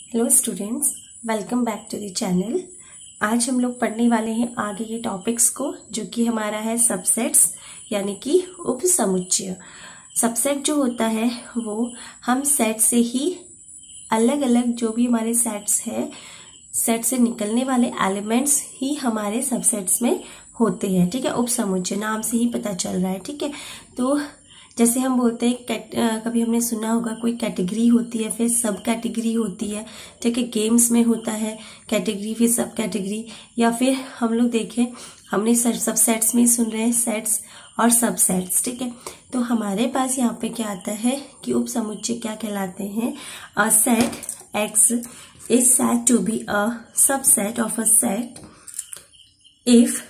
Hello students, welcome back to the channel. आज हम लोग पढ़ने वाले हैं आगे के टॉपिक्स को, जो कि हमारा है सबसेट्स यानी कि उपसमुच्चय। सबसेट जो होता है वो हम सेट से ही अलग अलग जो भी हमारे सेट्स है, सेट से निकलने वाले एलिमेंट्स ही हमारे सबसेट्स में होते हैं। ठीक है, उपसमुच्चय नाम से ही पता चल रहा है। ठीक है, तो जैसे हम बोलते हैं कभी हमने सुना होगा कोई कैटेगरी होती है, फिर सब कैटेगरी होती है। ठीक है, गेम्स में होता है कैटेगरी फिर सब कैटेगरी, या फिर हम लोग देखें हमने सब सेट्स में सुन रहे हैं सेट्स और सब सेट्स। ठीक है, तो हमारे पास यहाँ पे क्या आता है कि उपसमुच्चय क्या कहलाते हैं। A set x is said to be a subset of a set if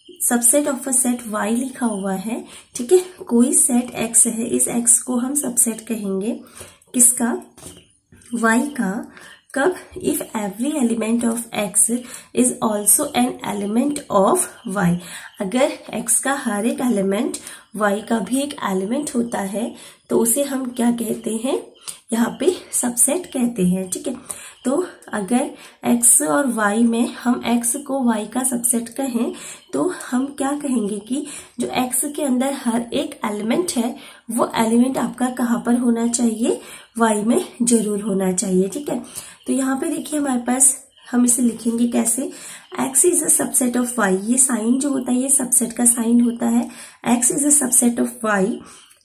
subset of a set y लिखा हुआ है। ठीक है, कोई सेट x है, इस x को हम सबसेट कहेंगे किसका, y का। कब, if every element of x is also an element of y, अगर x का हर एक एलिमेंट y का भी एक एलिमेंट होता है तो उसे हम क्या कहते हैं, यहाँ पे सबसेट कहते हैं। ठीक है, तो अगर x और y में हम x को y का सबसेट कहें तो हम क्या कहेंगे कि जो x के अंदर हर एक एलिमेंट है वो एलिमेंट आपका कहाँ पर होना चाहिए, y में जरूर होना चाहिए। ठीक है, तो यहाँ पे देखिए हमारे पास हम इसे लिखेंगे कैसे, x is a subset of y। ये साइन जो होता है ये सबसेट का साइन होता है। x is a subset of y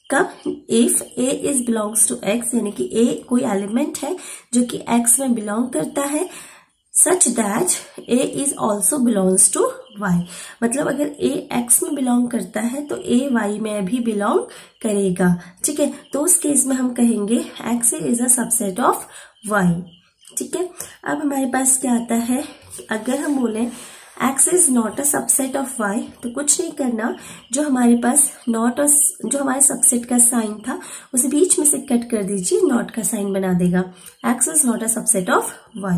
कब, if a is belongs to x, यानी कि a कोई एलिमेंट है जो कि x में बिलोंग करता है, such that a is also belongs to y। मतलब अगर a x में बिलोंग करता है तो a y में भी बिलोंग करेगा। ठीक है, तो उस केस में हम कहेंगे x is a subset of y। ठीक है, अब हमारे पास क्या आता है, अगर हम बोले x is not a subset of y, तो कुछ नहीं करना, जो हमारे पास नॉट जो हमारे सबसेट का साइन था उसे बीच में से कट कर दीजिए, नॉट का साइन बना देगा। x is not a subset of y।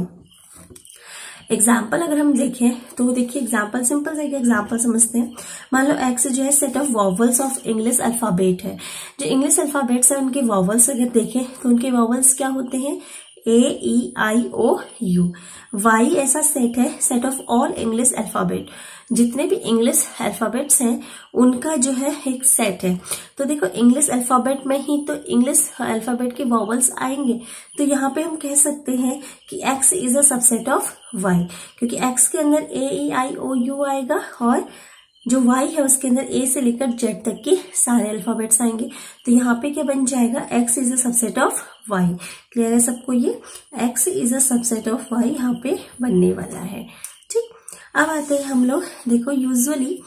Example अगर हम देखें तो देखिए एग्जाम्पल सिंपल से एग्जाम्पल समझते हैं। मान लो x जो है set of vowels of English alphabet है। जो इंग्लिश अल्फाबेट्स है उनके वॉवल्स अगर देखें तो उनके वॉवल्स क्या होते हैं, A-E-I-O-U। Y ऐसा सेट है, set of all English alphabet, जितने भी इंग्लिश अल्फाबेट्स हैं उनका जो है एक सेट है। तो देखो इंग्लिश अल्फाबेट में ही तो इंग्लिश अल्फाबेट के वॉवल्स आएंगे, तो यहाँ पे हम कह सकते हैं कि x is a subset of y, क्योंकि x के अंदर A-E-I-O-U आएगा और जो y है उसके अंदर a से लेकर z तक के सारे अल्फाबेट्स आएंगे। तो यहाँ पे क्या बन जाएगा, x is a subset of y। Clear है सबको, ये x is a subset of y यहाँ पे बनने वाला है। ठीक, अब आते हैं हम लोग, देखो यूजुअली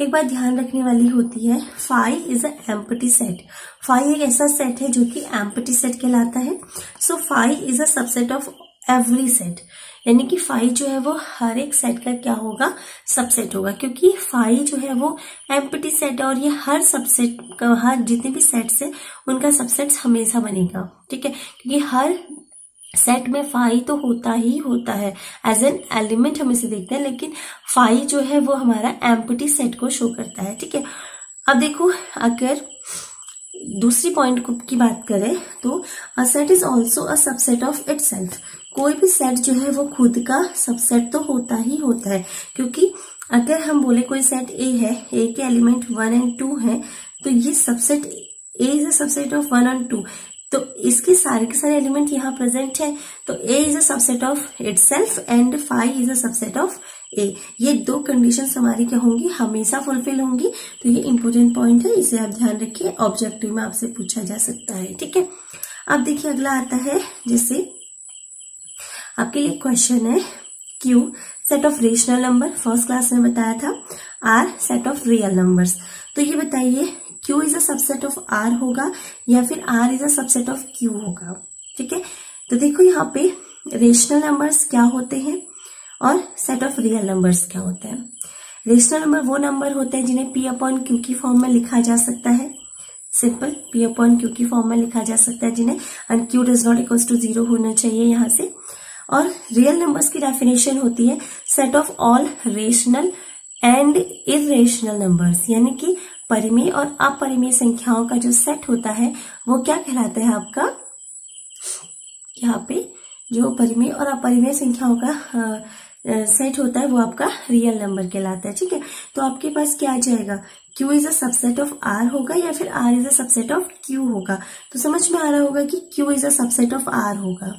एक बात ध्यान रखने वाली होती है, phi is a empty set. फाई एक ऐसा सेट है जो कि एम्प्टी सेट कहलाता है। So phi is a subset of every set, यानी कि फाई जो है वो हर एक सेट का क्या होगा, सबसेट होगा, क्योंकि फाई जो है वो एम्प्टी सेट है और ये हर सबसेट का, हर जितने भी सेट्स है उनका सबसेट हमेशा बनेगा। ठीक है, क्योंकि हर सेट में फाई तो होता ही होता है, एज एन एलिमेंट हम इसे देखते हैं, लेकिन फाई जो है वो हमारा एम्प्टी सेट को शो करता है। ठीक है, अब देखो अगर दूसरी पॉइंट की बात करें तो a set is also a subset of itself. कोई भी सेट जो है वो खुद का सबसेट तो होता ही होता है, क्योंकि अगर हम बोले कोई सेट ए है, ए के एलिमेंट 1 और 2 है, तो ये subset A is a subset of 1 और 2, तो इसके सारे के सारे एलिमेंट यहाँ प्रेजेंट है, तो A is a subset of itself and phi is a subset of A. ये दो कंडीशंस हमारी क्या होंगी, हमेशा फुलफिल होंगी। तो ये इंपॉर्टेंट पॉइंट है, इसे आप ध्यान रखिए, ऑब्जेक्टिव में आपसे पूछा जा सकता है। ठीक है, अब देखिए अगला आता है, जैसे आपके लिए क्वेश्चन है, Q set of rational number, first class में बताया था, R set of real numbers. तो ये बताइए Q is a subset of R होगा या फिर R is a subset of Q होगा। ठीक है, तो देखो यहाँ पे रेशनल नंबर्स क्या होते हैं और सेट ऑफ रियल नंबर्स क्या होते हैं। रेशनल नंबर वो नंबर होते हैं जिन्हें P अपॉन Q की फॉर्म में लिखा जा सकता है, सिंपल P अपॉन Q की फॉर्म में लिखा जा सकता है जिन्हें, and Q does not equals to 0 होना चाहिए यहाँ से। और रियल नंबर्स की डेफिनेशन होती है set of all rational and irrational numbers, यानी कि परिमेय और अपरिमेय संख्याओं का जो सेट होता है वो क्या कहलाता है आपका, यहाँ पे जो परिमेय और अपरिमेय संख्याओं का सेट होता है वो आपका रियल नंबर कहलाता है। ठीक है, तो आपके पास क्या आ जाएगा, Q is a subset of R होगा या फिर R is a subset of Q होगा। तो समझ में आ रहा होगा कि Q is a subset of R होगा।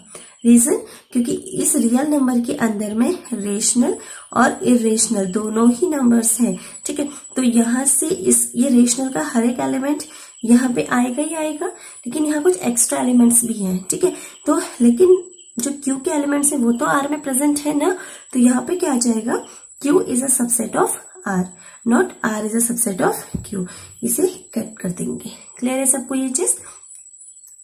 रीजन, क्योंकि इस रियल नंबर के अंदर में रेशनल और इरेशनल दोनों ही नंबर्स हैं। ठीक है, तो यहाँ से ये रेशनल का हर एक एलिमेंट यहाँ पे आएगा ही आएगा, लेकिन यहाँ कुछ एक्स्ट्रा एलिमेंट्स भी हैं। ठीक है, तो लेकिन जो Q के एलिमेंट्स है वो तो R में प्रेजेंट है ना, तो यहाँ पे क्या आ जाएगा, Q is a subset of R, not R is a subset of Q। इसे कट कर देंगे। क्लियर है सबको ये चीज।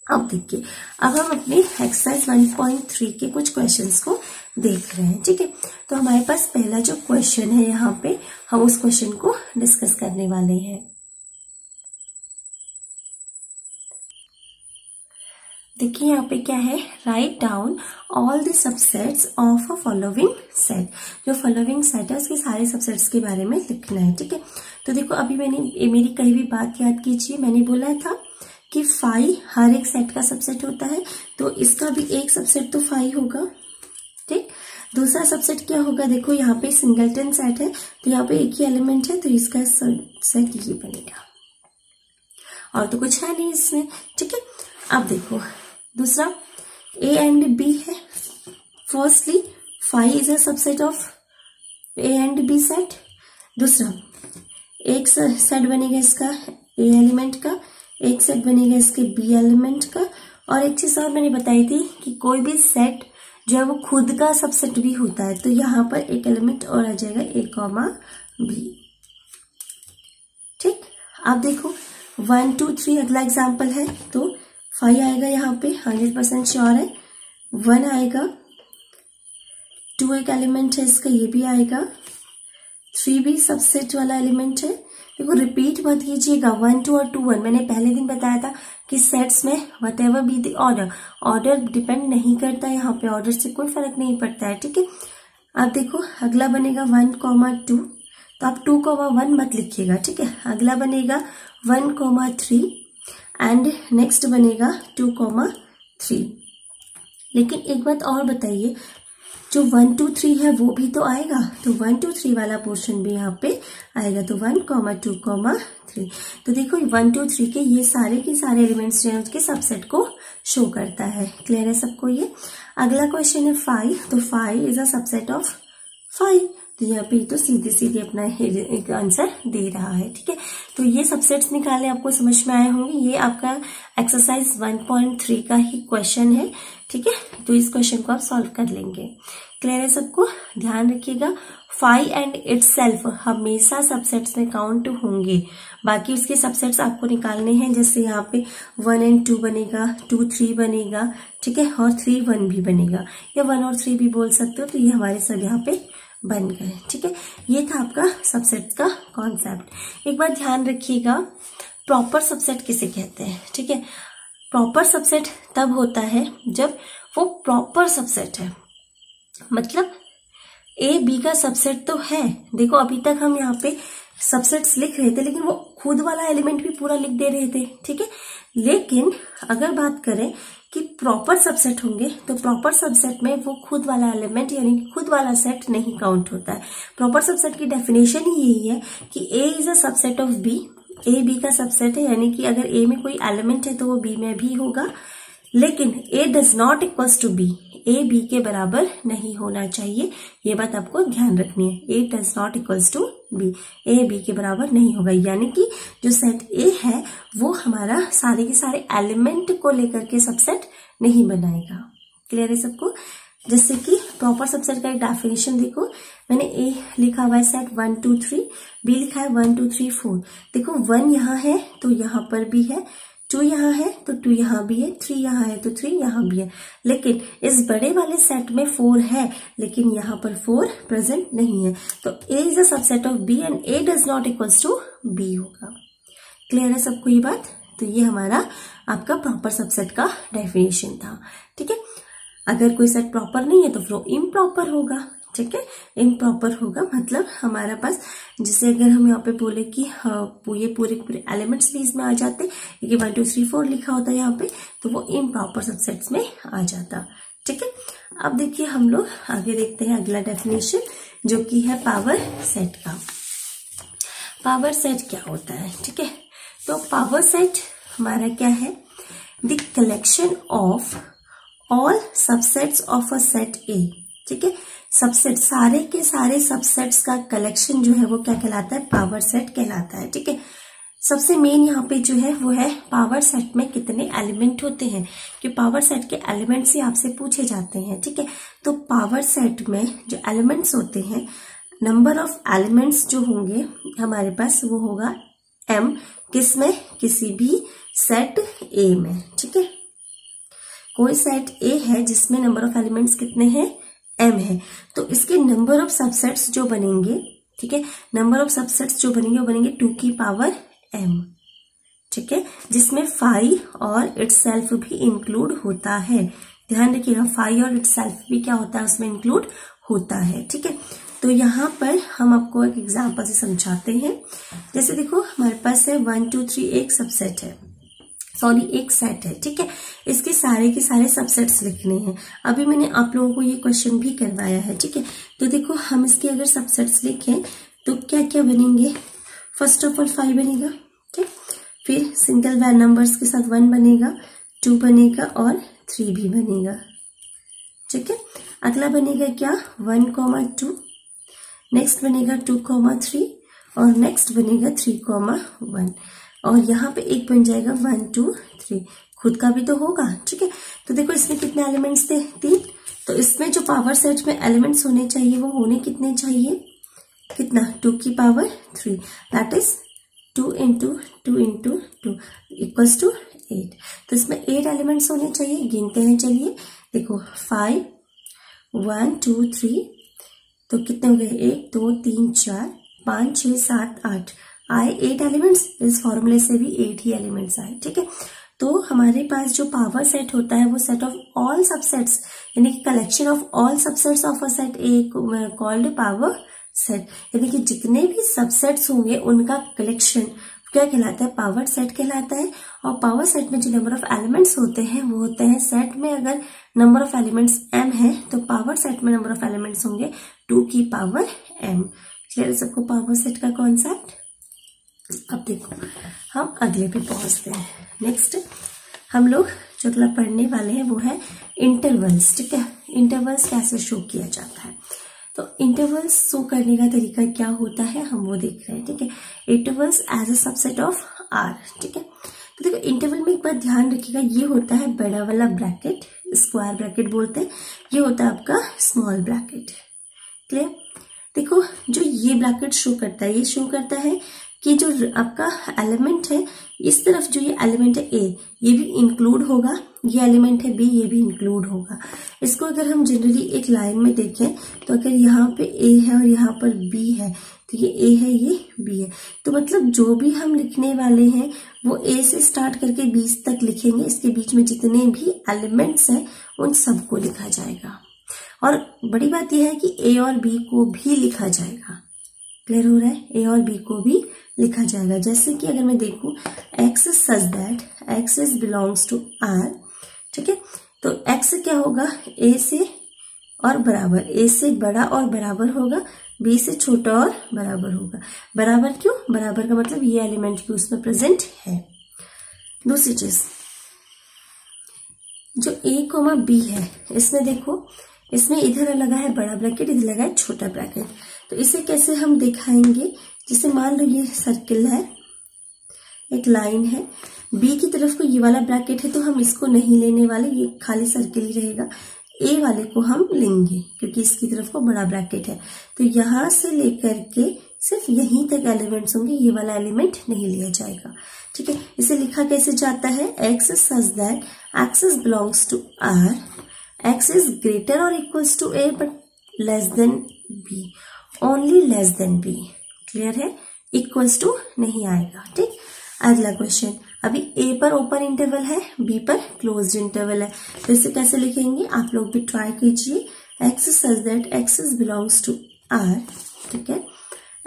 अब देखिए, अब हम अपने एक्सरसाइज 1.3 के कुछ क्वेश्चंस को देख रहे हैं। ठीक है, तो हमारे पास पहला जो क्वेश्चन है यहाँ पे हम उस क्वेश्चन को डिस्कस करने वाले हैं। देखिए यहाँ पे क्या है, write down all the subsets of a following set. जो फॉलोइंग सेट है उसके सारे सबसेट्स के बारे में लिखना है। ठीक है, तो देखो अभी मेरी कही भी बात याद कीजिए, मैंने बोला था कि फाई हर एक सेट का सबसेट होता है, तो इसका भी एक सबसेट तो फाई होगा। ठीक, दूसरा सबसेट क्या होगा, देखो यहाँ पे सिंगलटन सेट है तो यहाँ पे एक ही एलिमेंट है तो इसका सेट ये बनेगा, और तो कुछ है नहीं इसमें। ठीक है, अब देखो दूसरा A एंड B है। Firstly phi is a subset of A and B set. दूसरा एक सेट बनेगा इसका A एलिमेंट का, एक सेट बनेगा इसके B एलिमेंट का, और एक चीज और मैंने बताई थी कि कोई भी सेट जो है वो खुद का सबसेट भी होता है, तो यहाँ पर एक एलिमेंट और आ जाएगा A, B। ठीक, अब देखो 1 2 3 अगला एग्जाम्पल है, तो 5 आएगा यहाँ पे 100% श्योर है। 1 आएगा, 2 एक एलिमेंट है इसका, ये भी आएगा। 3 भी सबसेट वाला एलिमेंट है। देखो रिपीट मत कीजिएगा 1 2 और 2 1। मैंने पहले दिन बताया था कि सेट्स में what ever be the order depend नहीं करता, यहाँ पे ऑर्डर से कोई फर्क नहीं पड़ता है। ठीक है, अब देखो अगला बनेगा 1 2, तो आप 2 1 मत लिखिएगा। ठीक है, अगला बनेगा 1 3 एंड नेक्स्ट बनेगा 2 3। लेकिन एक बात और बताइए, जो 1 2 3 है वो भी तो आएगा, तो 1 2 3 वाला पोर्शन भी यहाँ पे आएगा, तो 1 2 3। तो देखो 1 2 3 के ये सारे के सारे एलिमेंट्स जो है उसके सबसेट को शो करता है। क्लियर है सबको ये। अगला क्वेश्चन है 5, तो 5 इज अ सबसेट ऑफ 5, तो यहाँ पे तो सीधे सीधे अपना एक आंसर दे रहा है। ठीक है, तो ये सबसेट्स निकाले आपको समझ में आए होंगे। ये आपका एक्सरसाइज 1.3 का ही क्वेश्चन है। ठीक है, तो इस क्वेश्चन को आप सॉल्व कर लेंगे। क्लियर है सबको। ध्यान रखिएगा 5 एंड इटसेल्फ हमेशा सबसेट्स में काउंट होंगे, बाकी उसके सबसेट्स आपको निकालने हैं। जैसे यहाँ पे 1 एंड 2 बनेगा, 2 3 बनेगा, ठीक है, और 3 1 भी बनेगा, या 1 और 3 भी बोल सकते हो। तो ये हमारे सब यहाँ पे बन गए। ठीक है, ये था आपका सबसेट का कॉन्सेप्ट। एक बार ध्यान रखिएगा, प्रॉपर सबसेट किसे कहते हैं। ठीक है, प्रॉपर सबसेट तब होता है जब वो प्रॉपर सबसेट है, मतलब A B का सबसेट तो है। देखो अभी तक हम यहाँ पे सबसेट्स लिख रहे थे, लेकिन वो खुद वाला एलिमेंट भी पूरा लिख दे रहे थे। ठीक है, लेकिन अगर बात करें कि प्रॉपर सबसेट होंगे, तो प्रॉपर सबसेट में वो खुद वाला एलिमेंट यानी कि खुद वाला सेट नहीं काउंट होता है। प्रॉपर सबसेट की डेफिनेशन ही यही है कि A is a subset of B, A B का सबसेट है, यानी कि अगर A में कोई एलिमेंट है तो वो B में भी होगा, लेकिन A does not equals to B, A B के बराबर नहीं होना चाहिए। ये बात आपको ध्यान रखनी है। A does not equals to B, A B के बराबर नहीं होगा, यानी कि जो सेट A है वो हमारा सारे के सारे एलिमेंट को लेकर के सबसेट नहीं बनाएगा। क्लियर है सबको। जैसे कि प्रॉपर सबसेट का एक डेफिनेशन देखो, मैंने A लिखा हुआ है सेट 1 2 3, B लिखा है 1 2 3 4। देखो 1 यहाँ है तो यहाँ पर भी है, 2 यहाँ है तो 2 यहाँ भी है, 3 यहाँ है तो 3 यहाँ भी है, लेकिन इस बड़े वाले सेट में 4 है, लेकिन यहाँ पर 4 प्रेजेंट नहीं है। तो A is a subset of B and A does not equals to B होगा। क्लियर है सबको ये बात। तो ये हमारा आपका प्रॉपर सबसेट का डेफिनेशन था। ठीक है, अगर कोई सेट प्रॉपर नहीं है तो फिर वो इम्प्रॉपर होगा। ठीक है, इम्प्रॉपर होगा मतलब हमारा पास, जिसे अगर हम यहाँ पे बोले कि ये पूरे एलिमेंट्स भी इसमें आ जाते, ये 1 2 3 4 लिखा होता है यहाँ पे, तो वो इम्प्रॉपर सबसेट्स में आ जाता। ठीक है। अब देखिए हम लोग आगे देखते हैं अगला डेफिनेशन, जो कि है पावर सेट का। पावर सेट क्या होता है, ठीक है। तो पावर सेट हमारा क्या है, the collection of all subsets of a set ए, ठीक है। सबसेट, सारे के सारे सबसेट्स का कलेक्शन जो है वो क्या कहलाता है, पावर सेट कहलाता है, ठीक है। सबसे मेन यहाँ पे जो है वो है पावर सेट में कितने एलिमेंट होते हैं, कि पावर सेट के एलिमेंट्स ही आपसे पूछे जाते हैं, ठीक है। तो पावर सेट में जो एलिमेंट्स होते हैं, नंबर ऑफ एलिमेंट्स जो होंगे हमारे पास वो होगा m, किसमें, किसी भी सेट A में, ठीक है। कोई सेट A है जिसमें नंबर ऑफ एलिमेंट्स कितने हैं, m है, तो इसके नंबर ऑफ सबसेट्स जो बनेंगे, ठीक है, नंबर ऑफ सबसेट्स जो बनेंगे वो बनेंगे 2 की पावर m, ठीक है, जिसमें 5 और इटसेल्फ भी इंक्लूड होता है। ध्यान रखिएगा 5 और इटसेल्फ भी क्या होता है, उसमें इंक्लूड होता है, ठीक है। तो यहाँ पर हम आपको एक एग्जांपल से समझाते हैं। जैसे देखो हमारे पास है 1 2 3 एक सबसेट है, सॉरी एक सेट है, ठीक है। इसके सारे के सारे सबसेट्स लिखने हैं। अभी मैंने आप लोगों को ये क्वेश्चन भी करवाया है, ठीक है। तो देखो हम इसके अगर सबसेट्स लिखें तो क्या क्या बनेंगे, फर्स्ट ऑफ ऑल 5 बनेगा, ठीक, फिर सिंगल वैन नंबर्स के साथ 1 बनेगा, 2 बनेगा और 3 भी बनेगा, ठीक है। अगला बनेगा क्या 1, 2, नेक्स्ट बनेगा 2, 3 और नेक्स्ट बनेगा 3, 1 और यहाँ पे एक बन जाएगा 1 2 3, खुद का भी तो होगा, ठीक है। तो देखो इसमें कितने एलिमेंट्स थे, 3, तो इसमें जो पावर सेट में एलिमेंट्स होने चाहिए वो होने कितने चाहिए, कितना 2 की power 3, that is 2 into 2 into 2 equals to 8। तो इसमें 8 एलिमेंट्स होने चाहिए। गिनते हैं, चलिए देखो 5 1 2 3, तो कितने हो गए, 1 2 3 4 5 6 7 8 आए 8 एलिमेंट्स। इस फॉर्मूले से भी 8 ही एलिमेंट्स आए, ठीक है। तो हमारे पास जो पावर सेट होता है वो सेट ऑफ ऑल सबसेट्स, यानी कि collection of all subsets of a set A called power set, यानी कि जितने भी सबसेट्स होंगे उनका कलेक्शन क्या कहलाता है, पावर सेट कहलाता है। और पावर सेट में जो नंबर ऑफ एलिमेंट्स होते हैं वो होते हैं, सेट में अगर नंबर ऑफ एलिमेंट्स m है तो पावर सेट में नंबर ऑफ एलिमेंट्स होंगे 2 की पावर m। क्लियर है सबको पावर सेट का कॉन्सेप्ट। अब देखो हम अगले पे पहुंचते हैं। नेक्स्ट हम लोग जो अगला पढ़ने वाले हैं वो है इंटरवल्स, ठीक है। इंटरवल्स कैसे शो किया जाता है, तो इंटरवल्स शो करने का तरीका क्या होता है हम वो देख रहे हैं, ठीक है। Intervals as a subset of R, ठीक है। तो देखो इंटरवल में एक बात ध्यान रखिएगा, ये होता है बड़ा वाला ब्रैकेट, स्क्वायर ब्रैकेट बोलते हैं, ये होता है आपका स्मॉल ब्रैकेट। क्लियर। देखो जो ये ब्रैकेट शो करता है, ये शो करता है कि जो आपका एलिमेंट है इस तरफ, जो ये एलिमेंट है A ये भी इंक्लूड होगा, ये एलिमेंट है B ये भी इंक्लूड होगा। इसको अगर हम जनरली एक लाइन में देखें तो अगर यहाँ पे A है और यहाँ पर B है तो ये A है ये B है, तो मतलब जो भी हम लिखने वाले हैं वो A से स्टार्ट करके B तक लिखेंगे। इसके बीच में जितने भी एलिमेंट्स हैं उन सबको लिखा जाएगा। और बड़ी बात यह है कि A और B को भी लिखा जाएगा। क्लियर हो रहा है, A और B को भी लिखा जाएगा। जैसे कि अगर मैं देखूं x such that x is belongs to R, ठीक है। तो x क्या होगा, A से और बराबर, A से बड़ा और बराबर होगा, B से छोटा और बराबर होगा। बराबर क्यों, बराबर का मतलब ये एलिमेंट भी उसमें प्रेजेंट है। दूसरी चीज जो A, B है, इसमें देखो इसमें इधर लगा है बड़ा ब्रैकेट, इधर लगा है छोटा ब्रैकेट। तो इसे कैसे हम दिखाएंगे, जैसे मान लो ये सर्किल है, एक लाइन है, बी की तरफ को ये वाला ब्रैकेट है तो हम इसको नहीं लेने वाले, ये खाली सर्किल ही रहेगा। ए वाले को हम लेंगे क्योंकि इसकी तरफ को बड़ा ब्रैकेट है। तो यहां से लेकर के सिर्फ यहीं तक एलिमेंट्स होंगे, ये वाला एलिमेंट नहीं लिया जाएगा, ठीक है। इसे लिखा कैसे जाता है, x such that x belongs to R, x is greater और equals to A but less than B, only less than B. Clear है, इक्वल्स टू नहीं आएगा, ठीक। अगला क्वेश्चन, अभी ए पर ओपन इंटरवल है, बी पर क्लोज्ड इंटरवल है, तो इसे कैसे लिखेंगे आप लोग भी ट्राई कीजिए। X such that x belongs to R, ठीक है,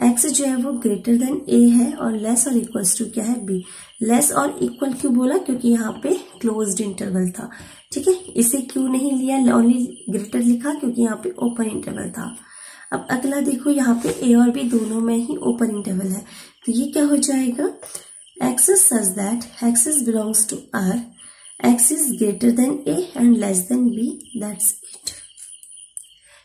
एक्स जो है वो ग्रेटर देन ए है और लेस और इक्वल्स टू क्या है बी। लेस और इक्वल क्यों बोला, क्योंकि यहाँ पे क्लोज्ड इंटरवल था, ठीक है। इसे क्यों नहीं लिया, ओनली ग्रेटर लिखा क्योंकि यहाँ पे ओपन इंटरवल था। अब अगला देखो, यहाँ पे ए और बी दोनों में ही ओपन इंटरवल है, तो ये क्या हो जाएगा, X is such that X is belongs to R, x is greater than A and less than B, that's it,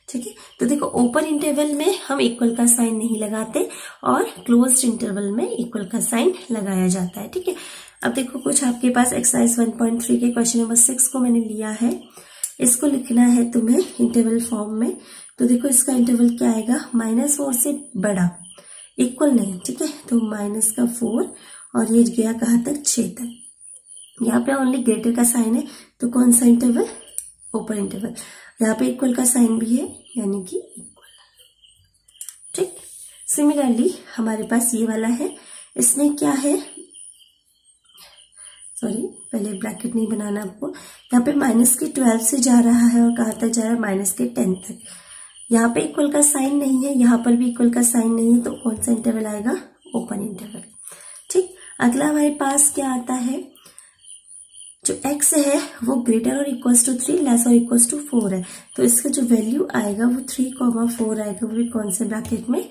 ठीक है। तो देखो ओपन इंटरवल में हम इक्वल का साइन नहीं लगाते और क्लोज्ड इंटरवल में इक्वल का साइन लगाया जाता है, ठीक है। अब देखो कुछ आपके पास एक्सरसाइज 1.3 के क्वेश्चन नंबर 6 को मैंने लिया है, इसको लिखना है तुम्हें इंटरवल फॉर्म में। तो देखो इसका इंटरवल क्या आएगा, -4 से बड़ा, इक्वल नहीं, ठीक है। तो -4 और ये गया कहाँ तक, 6 तक। यहाँ पे ओनली ग्रेटर का साइन है, तो कौन सा इंटरवल, ओपन इंटरवल। यहाँ पे इक्वल का साइन भी है, यानी कि इक्वल, ठीक। सिमिलरली हमारे पास ये वाला है, इसमें क्या है, सॉरी पहले ब्रैकेट नहीं बनाना आपको। यहाँ पे -12 से जा रहा है और कहाँ तक जा रहा है, -10 तक। यहाँ पे इक्वल का साइन नहीं है, यहाँ पर भी इक्वल का साइन नहीं है, तो कौन सा इंटरवल आएगा, ओपन इंटरवल, ठीक। अगला हमारे पास क्या आता है, जो x है वो ग्रेटर और इक्वल्स टू 3, लेस और इक्वल्स टू 4 है, तो इसका जो वैल्यू आएगा वो 3,4 आएगा, वो भी कौन से ब्रैकेट में,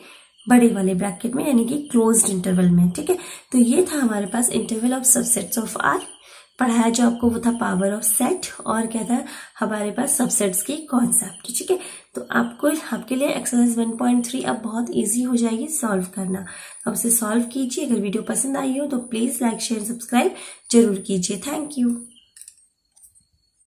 बड़े वाले ब्रैकेट में, यानी कि क्लोज्ड इंटरवल में, ठीक है। तो ये था हमारे पास interval of subsets of R. पढ़ाया जो आपको वो था पावर ऑफ सेट, और क्या था हमारे पास सबसेट्स की कॉन्सेप्ट, ठीक है। तो आपको आपके लिए एक्सरसाइज 1.3 अब बहुत इजी हो जाएगी सॉल्व करना। अब उसे सॉल्व कीजिए। अगर वीडियो पसंद आई हो तो प्लीज लाइक शेयर सब्सक्राइब जरूर कीजिए। Thank you.